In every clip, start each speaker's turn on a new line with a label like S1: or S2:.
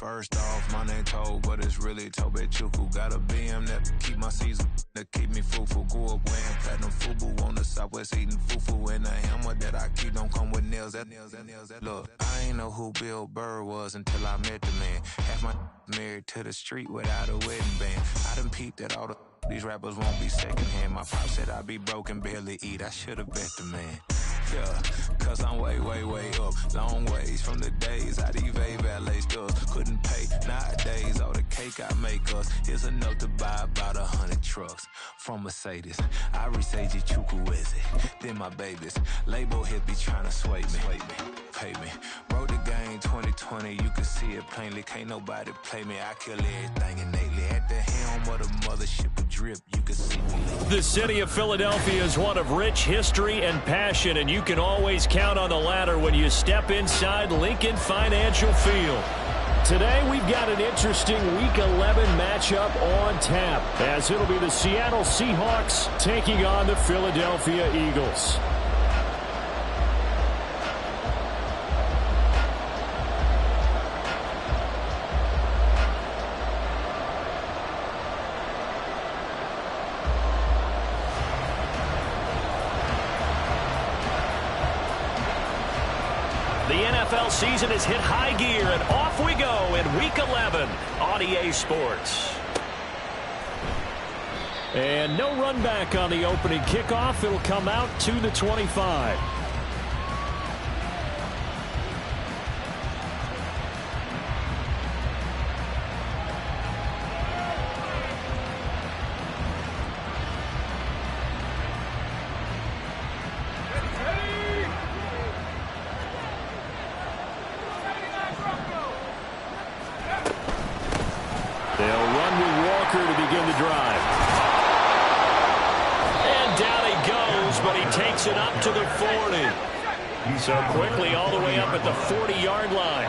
S1: First off, my name Toad, but it's really Tobe Chuku. Got a BM that keep my season, that keep me fruitful. Grew up wearing platinum FUBU on the southwest eating fufu. And the hammer that I keep don't come with nails. Look, I ain't know who Bill Burr was until I met the man. Half my married to the street without a wedding band. I done peeped at all these rappers won't be secondhand. My pop said I'd be broke and barely eat. I should've bet the man. Yeah, cause I'm way up. Long ways from the days I eBay valet stores couldn't pay. Nowadays, all the cake I make us is enough to buy about 100 trucks from Mercedes. I resage Chukwueze, then my babies. Label here be trying to sway me, pay me. Wrote the game 2020, you can see it plainly. Can't nobody play me, I kill everything innately. At the helm of the mothership of drip, you can see me.
S2: The city of Philadelphia is one of rich history and passion, and you can always count on the latter when you step inside Lincoln Financial Field. Today, we've got an interesting Week 11 matchup on tap, as it'll be the Seattle Seahawks taking on the Philadelphia Eagles.
S3: The NFL season has hit high gear, and off we go in Week 11 on EA Sports.
S2: And no run back on the opening kickoff. It'll come out to the 25.
S3: They'll run with Walker to begin the drive. And down he goes, but he takes it up to the 40. So quickly all the way up at the 40-yard line.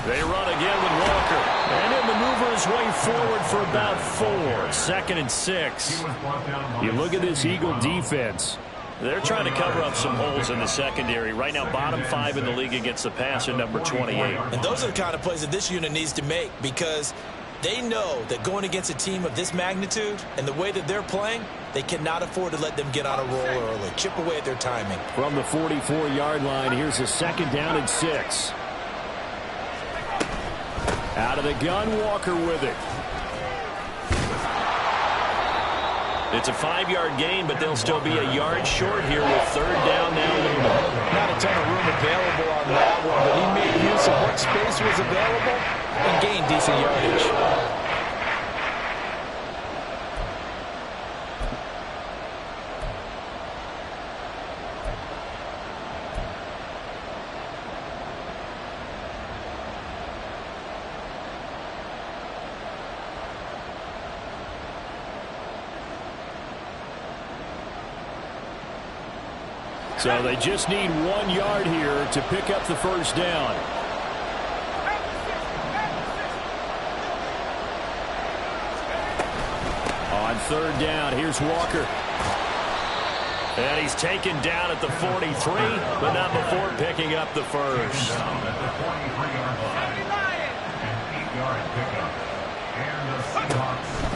S3: They run again with Walker. And he'll maneuver his way forward for about 4. 2nd and 6.
S2: You look at this Eagle defense.
S3: They're trying to cover up some holes in the secondary. Right now, bottom 5 in the league against the passer, number 28.
S4: And those are the kind of plays that this unit needs to make, because they know that going against a team of this magnitude and the way that they're playing, they cannot afford to let them get on a roll early. Chip away at their timing.
S2: From the 44-yard line, here's a 2nd down and 6. Out of the gun, Walker with it.
S3: It's a 5-yard gain, but they'll still be a yard short here with 3rd down now looming.
S4: Not a ton of room available on that one, but he made use of what space was available and gained decent yardage.
S2: So they just need 1 yard here to pick up the 1st down. On 3rd down, here's Walker.
S3: And he's taken down at the 43, but not before picking up the 1st.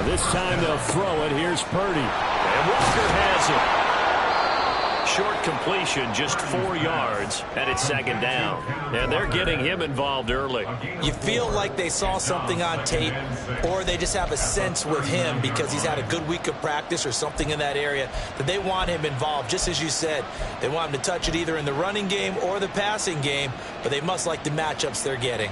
S2: This time they'll throw it. Here's Purdy.
S3: And Walker has it. Short completion, just 4 yards, and it's 2nd down. And they're getting him involved early.
S4: You feel like they saw something on tape, or they just have a sense with him because he's had a good week of practice or something in that area that they want him involved. Just as you said, they want him to touch it either in the running game or the passing game, but they must like the matchups they're getting.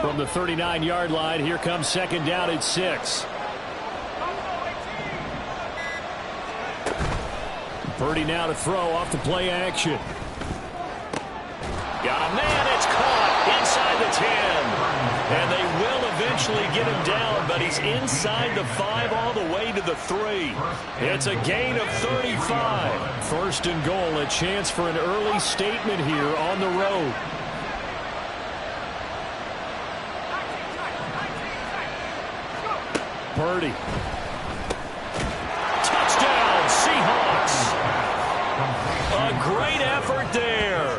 S2: From the 39-yard line, here comes 2nd down and 6. Purdy now to throw off the play action.
S3: Got a man, it's caught inside the 10. And they will eventually get him down, but he's inside the 5 all the way to the 3. It's a gain of 35.
S2: 1st and goal, a chance for an early statement here on the road. Purdy. Touchdown, Seahawks. A great effort there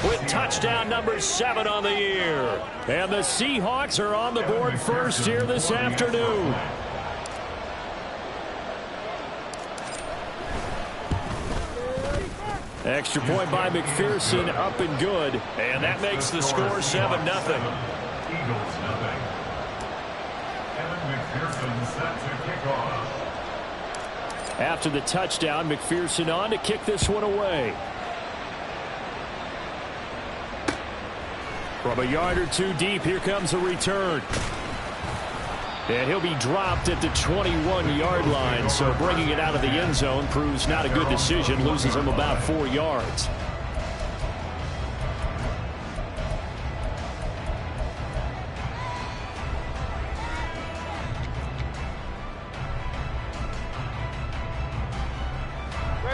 S2: with touchdown number 7 on the year. And the Seahawks are on the board first here this afternoon. Extra point by McPherson, up and good. And that makes the score 7-0.
S5: Eagles nothing. Kevin McPherson set to kick off.
S2: After the touchdown, McPherson on to kick this one away. From a yard or two deep, here comes a return. And he'll be dropped at the 21-yard line, so bringing it out of the end zone proves not a good decision, loses him about 4 yards.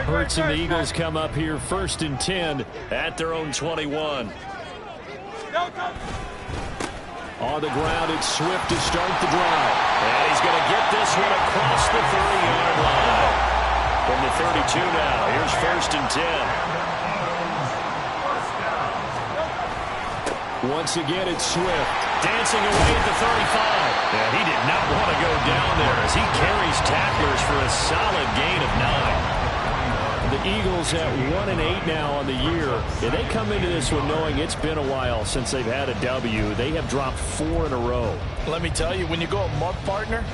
S2: Hurts and the Eagles come up here 1st and 10 at their own 21. On the ground, it's Swift to start the drive. And he's going to get this one across the 30-yard line. From the 32 now, here's 1st and 10. Once again, it's Swift. Dancing away at the 35. And he did not want to go down there as he carries tacklers for a solid gain of 9. The Eagles at 1-8 now on the year. And they come into this one knowing it's been a while since they've had a W. They have dropped 4 in a row.
S4: Let me tell you, when you go a month partner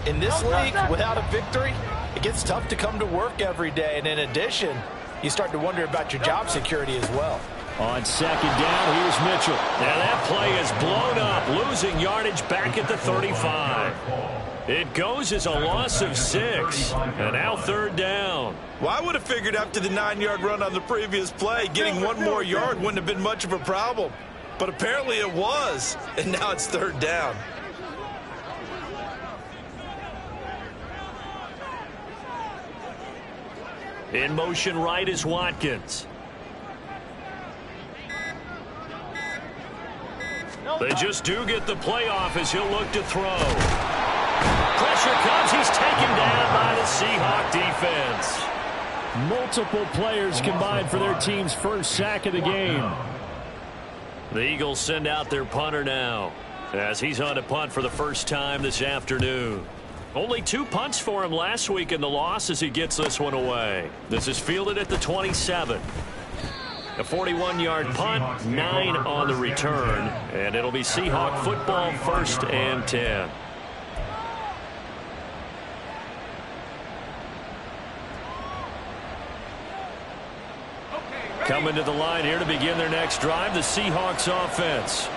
S4: in this league without a victory, it gets tough to come to work every day. And in addition, you start to wonder about your job security as well.
S2: On 2nd down, here's Mitchell. And that play is blown up, losing yardage back at the 35. It goes as a loss of 6. And now 3rd down.
S4: Well, I would have figured after the 9-yard run on the previous play, getting 1 more yard wouldn't have been much of a problem. But apparently it was. And now it's 3rd down.
S2: In motion right is Watkins. They just do get the playoff as he'll look to throw. Pressure comes. He's taken down by the Seahawk defense. Multiple players combined for their team's first sack of the game. The Eagles send out their punter now as he's on to punt for the first time this afternoon. Only 2 punts for him last week in the loss as he gets this one away. This is fielded at the 27. A 41-yard punt, 9 on the return, and it'll be Seahawk football 1st and 10. Coming to the line here to begin their next drive, the Seahawks offense.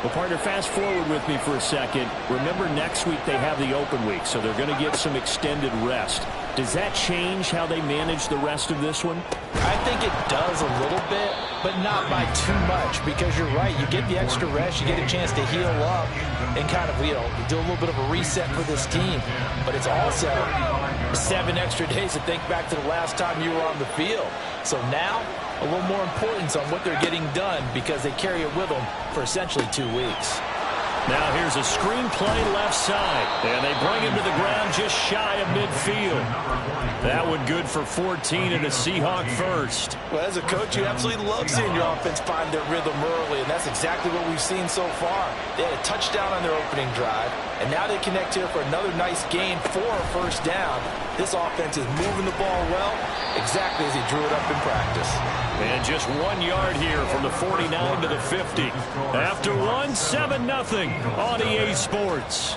S2: Well, partner, fast forward with me for a second. Remember, next week they have the open week, so they're going to get some extended rest. Does that change how they manage the rest of this one?
S4: I think it does a little bit, but not by too much, because you're right. You get the extra rest. You get a chance to heal up and kind of, do a little bit of a reset for this team. But it's also 7 extra days to think back to the last time you were on the field. So now, a little more importance on what they're getting done because they carry it with them for essentially 2 weeks.
S2: Now here's a screen play left side, and they bring him to the ground just shy of midfield. That one good for 14 and a Seahawk first.
S4: Well, as a coach, you absolutely love seeing your offense find their rhythm early, and that's exactly what we've seen so far. They had a touchdown on their opening drive, and now they connect here for another nice gain for a first down. This offense is moving the ball well, exactly as he drew it up in practice.
S2: And just 1 yard here from the 49 to the 50. After one, 7-0 on EA Sports.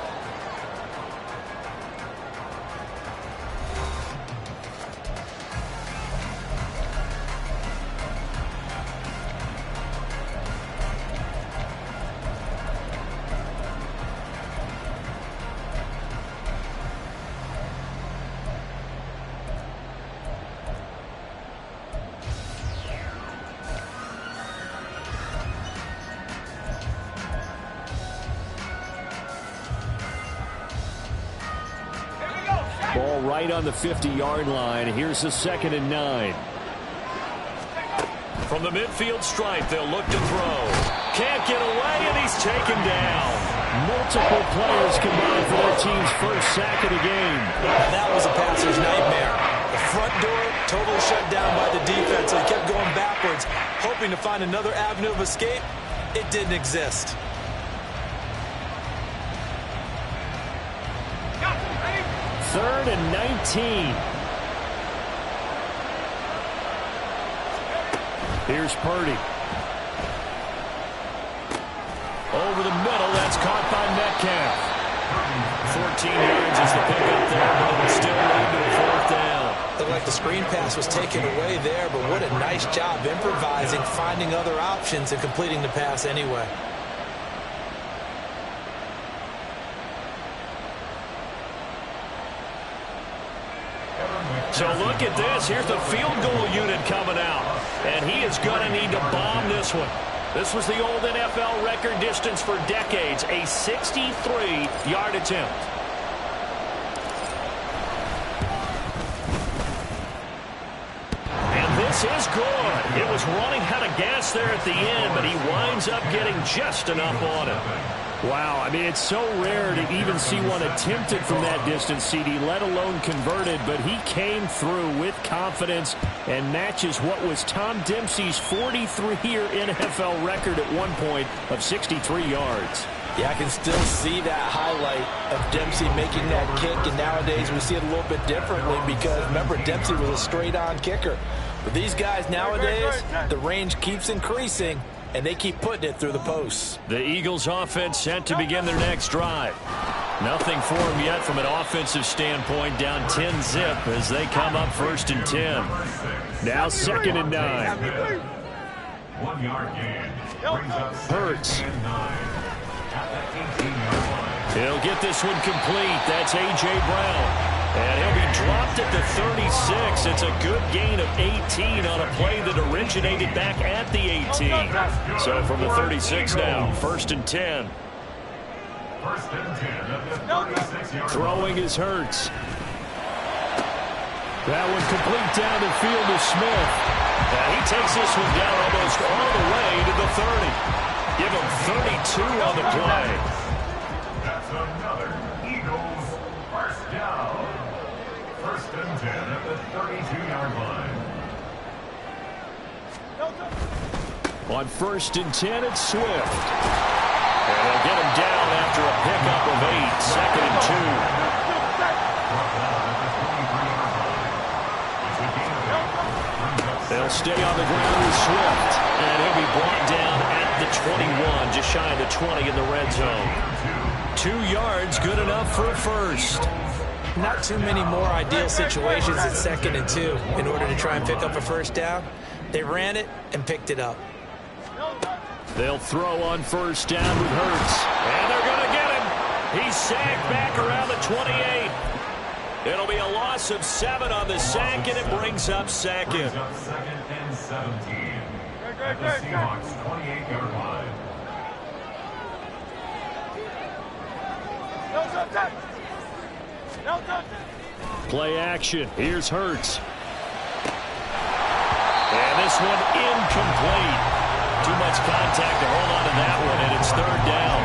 S2: Ball right on the 50-yard line. Here's the 2nd and 9. From the midfield stripe, they'll look to throw. Can't get away, and he's taken down. Multiple players combined for their team's first sack of the game.
S4: And that was a passer's nightmare. The front door totally shut down by the defense. So he kept going backwards, hoping to find another avenue of escape. It didn't exist.
S2: Third and 19. Here's Purdy. Over the middle, that's caught by Metcalf. 14 yards is the pickup there, but it will still lead to a fourth down.
S4: Looked like the screen pass was taken away there, but what a nice job improvising, finding other options, and completing the pass anyway.
S2: So look at this. Here's the field goal unit coming out. And he is going to need to bomb this one. This was the old NFL record distance for decades, a 63-yard attempt. And this is good. It was running out of gas there at the end, but he winds up getting just enough on it. Wow, I mean, it's so rare to even see one attempted from that distance, CD, let alone converted, but he came through with confidence and matches what was Tom Dempsey's 43-year NFL record at one point of 63 yards.
S4: Yeah, I can still see that highlight of Dempsey making that kick, and nowadays we see it a little bit differently because, remember, Dempsey was a straight-on kicker. But these guys nowadays, the range keeps increasing, and they keep putting it through the posts.
S2: The Eagles offense set to begin their next drive. Nothing for them yet from an offensive standpoint, down 10-zip as they come up 1st and 10. Now 2nd and 9.
S5: 1 yard gain. Brings up
S2: Hurts.
S5: 2nd and 9. At the 18-yard line.
S2: He'll get this one complete. That's A.J. Brown. And he'll be dropped at the 36. It's a good gain of 18 on a play that originated back at the 18. So from the 36 now, 1st and 10.
S5: 1st and 10 at the 36-yard
S2: Throwing is Hurts. That one complete down the field to Smith. And he takes this one down almost all the way to the 30. Give him 32 on the play.
S5: That's another Eagles first down. 1st and 10 at the 32-yard line.
S2: On 1st and 10, it's Swift. And they'll get him down after a pickup of 8. 2nd and 2. They'll stay on the ground with Swift. And he'll be brought down at the 21, just shy of the 20 in the red zone. 2 yards, good enough for a first.
S4: Not too many more ideal situations at 2nd and 2 in order to try and pick up a first down. They ran it and picked it up.
S2: They'll throw on 1st down with Hurts. And they're going to get him. He's sacked back around the 28. It'll be a loss of 7 on the sack, and it brings up 2nd.
S5: Brings up 2nd and 17 at the Seahawks 28-yard line.
S2: Play action. Here's Hurts. And this one incomplete. Too much contact to hold on to that one, and it's 3rd down.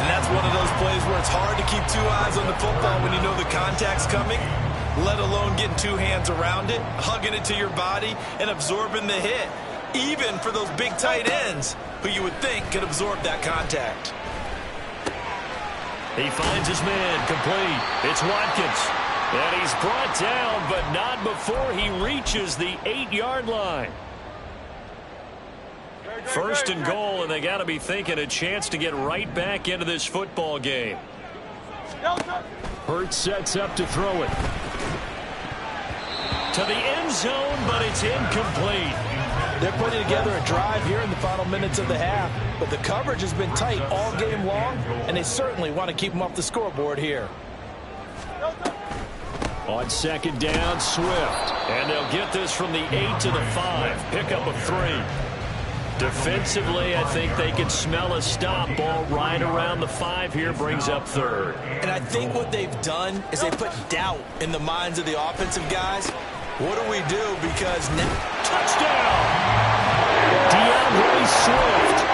S4: And that's one of those plays where it's hard to keep 2 eyes on the football when you know the contact's coming, let alone getting 2 hands around it, hugging it to your body, and absorbing the hit, even for those big tight ends who you would think could absorb that contact.
S2: He finds his man complete. It's Watkins. And he's brought down, but not before he reaches the 8-yard line. 1st and goal, and they got to be thinking a chance to get right back into this football game. Hurts sets up to throw it. To the end zone, but it's incomplete.
S4: They're putting together a drive here in the final minutes of the half, but the coverage has been tight all game long, and they certainly want to keep them off the scoreboard here.
S2: On 2nd down, Swift. And they'll get this from the 8 to the 5. Pickup of 3. Defensively, I think they can smell a stop. Ball right around the 5 here, brings up 3rd.
S4: And I think what they've done is they put doubt in the minds of the offensive guys. What do we do? Because now...
S2: Touchdown! DeAndre Swift. A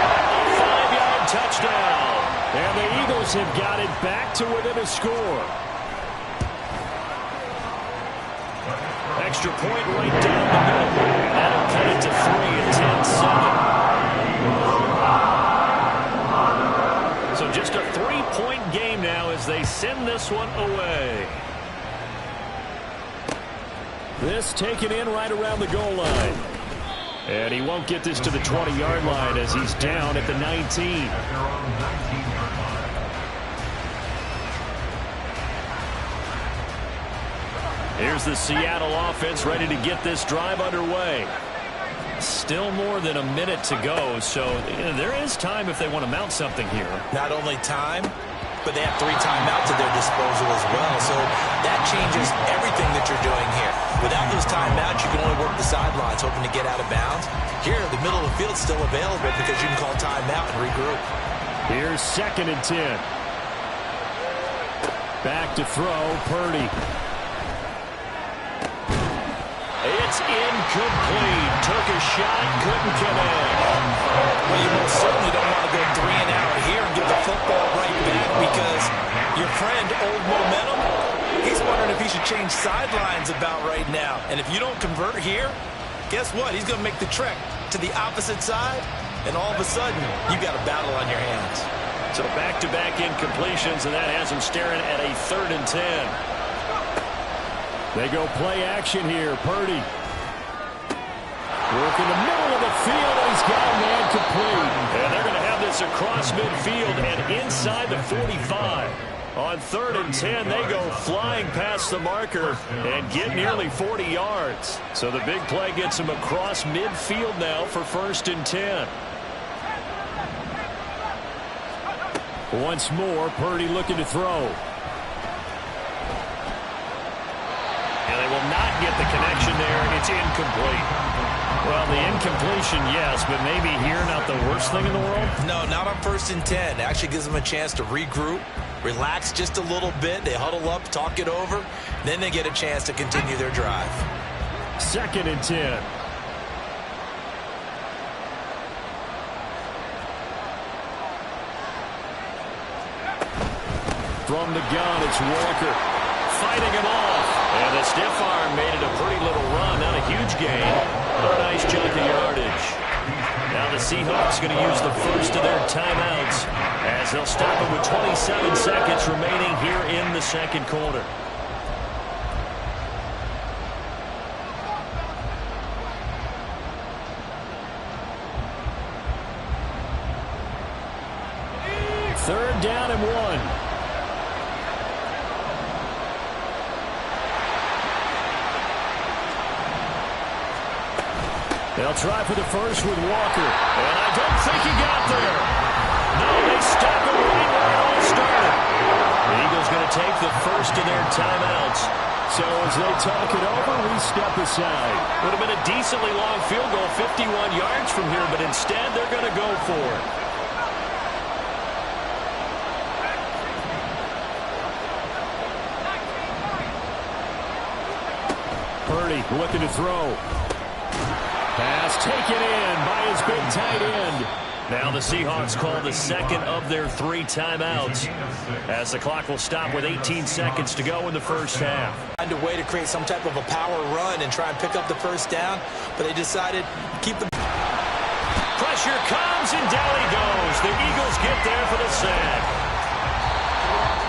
S2: 5-yard touchdown. And the Eagles have got it back to within a score. Extra point right down the middle. And that'll cut it to 3 at 10-7. So just a 3-point game now as they send this one away. This taken in right around the goal line. And he won't get this to the 20-yard line as he's down at the 19. Here's the Seattle offense ready to get this drive underway. Still more than a minute to go, so there is time if they want to mount something here.
S4: Not only time, but they have 3 timeouts at their disposal as well, so that changes everything that you're doing here. Without those timeouts, you can only work the sidelines, hoping to get out of bounds. Here, the middle of the field is still available because you can call timeout and regroup.
S2: Here's 2nd and 10. Back to throw, Purdy. It's incomplete. Took a shot, couldn't connect.
S4: Well, you most certainly don't want to go 3 and out here and give the football right back because your friend, Old Momentum, he's wondering if he should change sidelines about right now. And if you don't convert here, guess what? He's going to make the trek to the opposite side, and all of a sudden, you've got a battle on your hands.
S2: So back-to-back incompletions, and that has him staring at a 3rd and 10. They go play action here. Purdy. Work in the middle of the field, and he's got a man complete. And they're going to have this across midfield and inside the 45. On 3rd and 10, they go flying past the marker and get nearly 40 yards. So the big play gets them across midfield now for 1st and 10. Once more, Purdy looking to throw. And they will not get the connection there. It's incomplete. Well, the incompletion, yes, but maybe here not the worst thing in the world?
S4: No, not on 1st and 10. It actually gives them a chance to regroup, relax just a little bit. They huddle up, talk it over. Then they get a chance to continue their drive.
S2: 2nd and 10. From the gun, it's Walker. Fighting him off. And the stiff arm made it a pretty little run. Not a huge gain, but a nice chunk of yardage. Now the Seahawks going to use the first of their timeouts as they'll stop it with 27 seconds remaining here in the 2nd quarter. Third down and 1. They'll try for the first with Walker. And I don't think he got there. No, they stop it right where it all started. The Eagles going to take the first of their timeouts. So as they talk it over, we step aside. Would have been a decently long field goal, 51 yards from here, but instead they're going to go for it. Purdy looking to throw. Pass taken in by his big tight end. Now the Seahawks call the 2nd of their 3 timeouts as the clock will stop with 18 seconds to go in the first half.
S4: Find a way to create some type of a power run and try and pick up the first down, but they decided to keep the...
S2: Pressure comes and down he goes. The Eagles get there for the sack.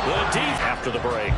S2: The deep after the break.